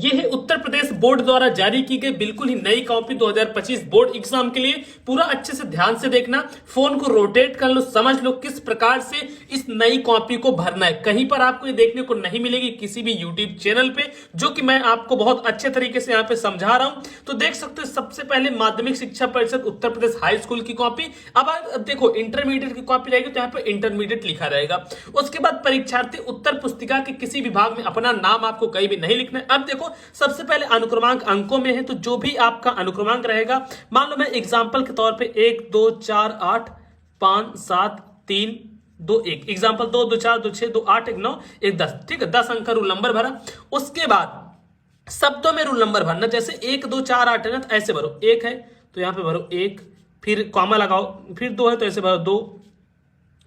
ये है उत्तर प्रदेश बोर्ड द्वारा जारी की गई बिल्कुल ही नई कॉपी 2025 बोर्ड एग्जाम के लिए। पूरा अच्छे से ध्यान से देखना, फोन को रोटेट कर लो, समझ लो किस प्रकार से इस नई कॉपी को भरना है। कहीं पर आपको ये देखने को नहीं मिलेगी किसी भी यूट्यूब चैनल पे, जो कि मैं आपको बहुत अच्छे तरीके से यहाँ पे समझा रहा हूं। तो देख सकते हो सबसे पहले माध्यमिक शिक्षा परिषद उत्तर प्रदेश हाई स्कूल की कॉपी। अब देखो इंटरमीडिएट की कॉपी रहेगी तो यहाँ पे इंटरमीडिएट लिखा रहेगा। उसके बाद परीक्षार्थी उत्तर पुस्तिका के किसी विभाग में अपना नाम आपको कहीं भी नहीं लिखना है। अब देखो सबसे पहले अनुक्रमांक अंकों में है, तो जो भी आपका अनुक्रमांक रहेगा, मान लो मैं एग्जांपल के तौर पे 1 2 4 8 5 7 3 2 1, एग्जांपल 2 2 4 2 6 2 8 1 9 1 10, ठीक है, 10 अंक का रूल नंबर भरा। उसके बाद शब्दों में रूल नंबर भरना, जैसे 1 2 4 8 है ना, तो ऐसे भरो। 1 है तो यहां पे भरो 1, फिर कॉमा लगाओ, फिर 2 है तो ऐसे भरो 2,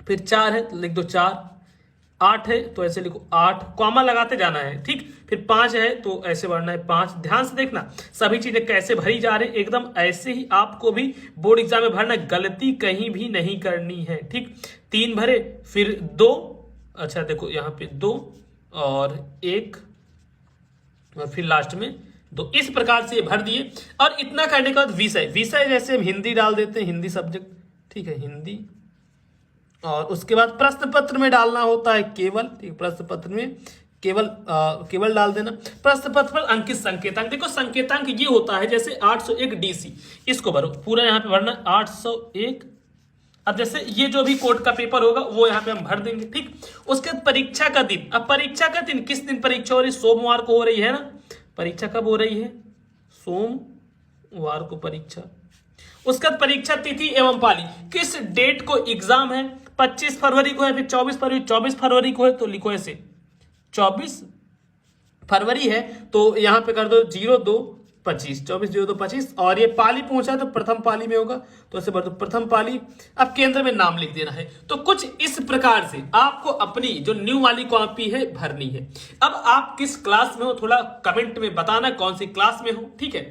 फिर 4 है तो लिख दो 4, 8 है तो ऐसे लिखो 8, कॉमा लगाते जाना है, ठीक। फिर 5 है तो ऐसे भरना है 5। ध्यान से देखना सभी चीजें कैसे भरी जा रही है, एकदम ऐसे ही आपको भी बोर्ड एग्जाम में भरना, गलती कहीं भी नहीं करनी है, ठीक। 3 भरे, फिर 2, अच्छा देखो यहाँ पे 2 और 1 और फिर लास्ट में 2, इस प्रकार से भर दिए। और इतना करने के बाद विषय, विषय जैसे हम हिंदी डाल देते हैं, हिंदी सब्जेक्ट, ठीक है, हिंदी। और उसके बाद प्रश्न पत्र में डालना होता है केवल, ठीक, प्रश्न पत्र में केवल डाल देना। प्रश्न पत्र पर अंकित संकेतांक, देखो संकेतांक ये होता है जैसे 801 डीसी, इसको भरो पूरा यहाँ पे भरना 801। अब जैसे ये जो भी कोर्ट का पेपर होगा वो यहाँ पे हम भर देंगे, ठीक। उसके बाद परीक्षा का दिन, अब परीक्षा का दिन किस दिन परीक्षा हो रही है, सोमवार को हो रही है ना, परीक्षा कब हो रही है, सोमवार को परीक्षा। उसके बाद परीक्षा तिथि एवं पाली, किस डेट को एग्जाम है, 25 फरवरी को है, फिर 24 फरवरी को है तो लिखो ऐसे 24 फरवरी है तो यहां पे कर दो 02-25, 24-02-25। और ये पाली पहुंचा तो प्रथम पाली में होगा तो ऐसे भर दो प्रथम पाली। अब केंद्र में नाम लिख देना है। तो कुछ इस प्रकार से आपको अपनी जो न्यू वाली कॉपी है भरनी है। अब आप किस क्लास में हो थोड़ा कमेंट में बताना, कौन सी क्लास में हो, ठीक है।